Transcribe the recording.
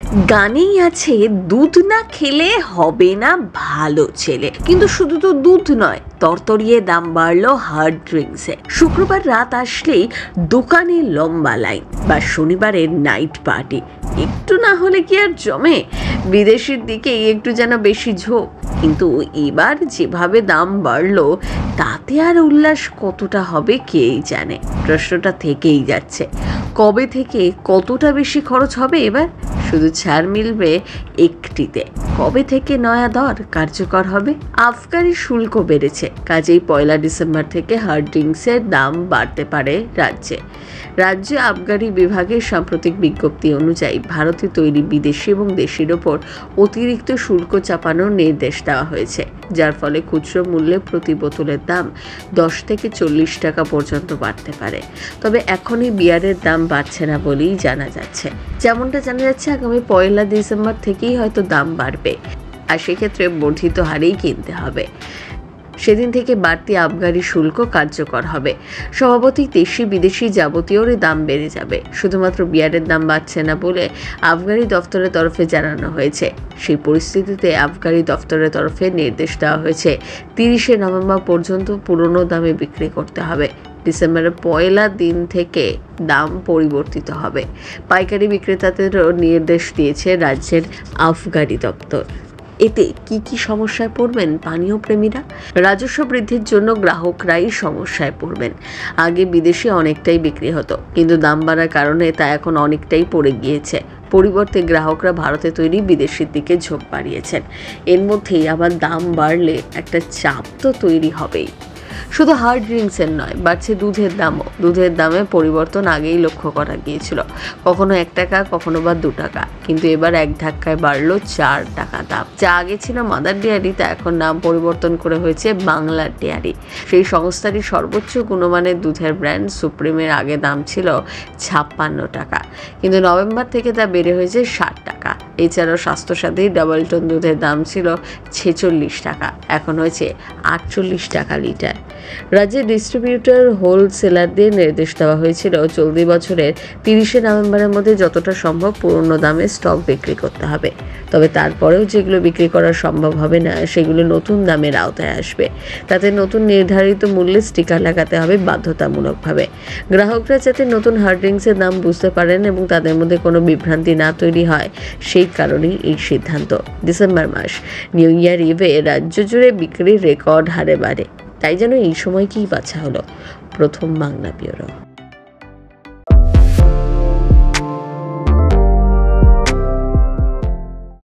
গানেই আছে দুধ না খেলে হবে না ভালো ছেলে, কিন্তু শুধু তো দুধ নয়, তরতরিয়ে দাম বাড়লো হার্ড ড্রিঙ্কসে। শুক্রবার রাত আসলেই দোকানে লম্বা লাইন, বা শনিবারের নাইট পার্টি। একটু না হলে কি আর জমে? বিদেশির দিকে একটু যেন বেশি ঝোঁক। কিন্তু এবার যেভাবে দাম বাড়লো তাতে আর উল্লাস কতটা হবে কেই জানে। প্রশ্নটা থেকেই যাচ্ছে, কবে থেকে কতটা বেশি খরচ হবে এবার? শুধু ছাড় মিলবে একটিতে। কবে থেকে নয়া দর কার্যকর হবে? আবগারি শুল্ক বেড়েছে, কাজেই 1 ডিসেম্বর থেকে হার্ড ড্রিঙ্কসের দাম বাড়তে পারে রাজ্যে আবগারি বিভাগের সাম্প্রতিক বিজ্ঞপ্তি অনুযায়ী ভারতে তৈরি বিদেশি এবং দেশির ওপর অতিরিক্ত শুল্ক চাপানোর নির্দেশ দেওয়া হয়েছে, যার ফলে খুচরো মূল্যে প্রতি বোতলের দাম 10 থেকে 40 টাকা পর্যন্ত বাড়তে পারে। তবে এখনই বিয়ারের দাম বাড়ছে না বলেই জানা যাচ্ছে। যেমনটা জানা যাচ্ছে, আগামী 1 ডিসেম্বর থেকেই হয়তো দাম বাড়বে, আর সেক্ষেত্রে বর্ধিত হারেই কিনতে হবে। সেদিন থেকে বাড়তি আবগারি শুল্ক কার্যকর হবে। স্বভাবতই দেশি বিদেশি যাবতীয়রই দাম বেড়ে যাবে। শুধুমাত্র বিয়ারের দাম বাড়ছে না বলে আবগারি দফতরের তরফে জানানো হয়েছে। সেই পরিস্থিতিতে আবগারি দফতরের তরফে নির্দেশ দেওয়া হয়েছে 30 নভেম্বর পর্যন্ত পুরনো দামে বিক্রি করতে হবে। ডিসেম্বরের 1 দিন থেকে দাম পরিবর্তিত হবে। পাইকারি বিক্রেতাদেরও নির্দেশ দিয়েছে রাজ্যের আবগারি দপ্তর। এতে কি সমস্যায় পড়বেন পানীয় প্রেমীরা? রাজস্ব বৃদ্ধির জন্য গ্রাহকরাই সমস্যায় পড়বেন। আগে বিদেশে অনেকটাই বিক্রি হতো, কিন্তু দাম বাড়ার কারণে তা এখন অনেকটাই পড়ে গিয়েছে। পরিবর্তে গ্রাহকরা ভারতে তৈরি বিদেশির দিকে ঝোঁক বাড়িয়েছেন। এর মধ্যেই আবার দাম বাড়লে একটা চাপ তো তৈরি হবেই। শুধু হার্ড ড্রিঙ্কসের নয়, বাড়ছে দুধের দামও। দুধের দামে পরিবর্তন আগেই লক্ষ্য করা গিয়েছিল, কখনো 1 টাকা, কখনো বা 2 টাকা, কিন্তু এবার এক ধাক্কায় বাড়লো 4 টাকা দাম। যা আগে ছিল মাদার ডেয়ারি, তা এখন নাম পরিবর্তন করে হয়েছে বাংলা ডেয়ারি। সেই সংস্থারই সর্বোচ্চ গুণমানের দুধের ব্র্যান্ড সুপ্রিমের আগে দাম ছিল 56 টাকা, কিন্তু নভেম্বর থেকে তা বেড়ে হয়েছে 60 টাকা। এছাড়াও স্বাস্থ্যসাথী ডাবল টোন দুধের দাম ছিল 46 টাকা, এখন হয়েছে 48 টাকা লিটার। রাজ্যের ডিস্ট্রিবিউটর হোলসেলারদের নির্দেশ দেওয়া হয়েছিল চলতি বছরের 30 নভেম্বরের মধ্যে যতটা সম্ভব পুরনো দামে স্টক বিক্রি করতে হবে। তবে তারপরেও যেগুলো বিক্রি করা সম্ভব হবে না সেগুলো নতুন দামের আওতায় আসবে। তাতে নতুন নির্ধারিত মূল্যে স্টিকার লাগাতে হবে বাধ্যতামূলকভাবে। গ্রাহকরা যাতে নতুন হার্ড ড্রিঙ্কসের দাম বুঝতে পারেন এবং তাদের মধ্যে কোনো বিভ্রান্তি না তৈরি হয়, সেই কারণেই এই সিদ্ধান্ত। ডিসেম্বর মাস নিউ ইয়ার ইভে রাজ্য জুড়ে বিক্রির রেকর্ড হারে বাড়ে। তাই যেন এই সময়কেই বাছা হলো প্রথম বাংলা ব্যুরো।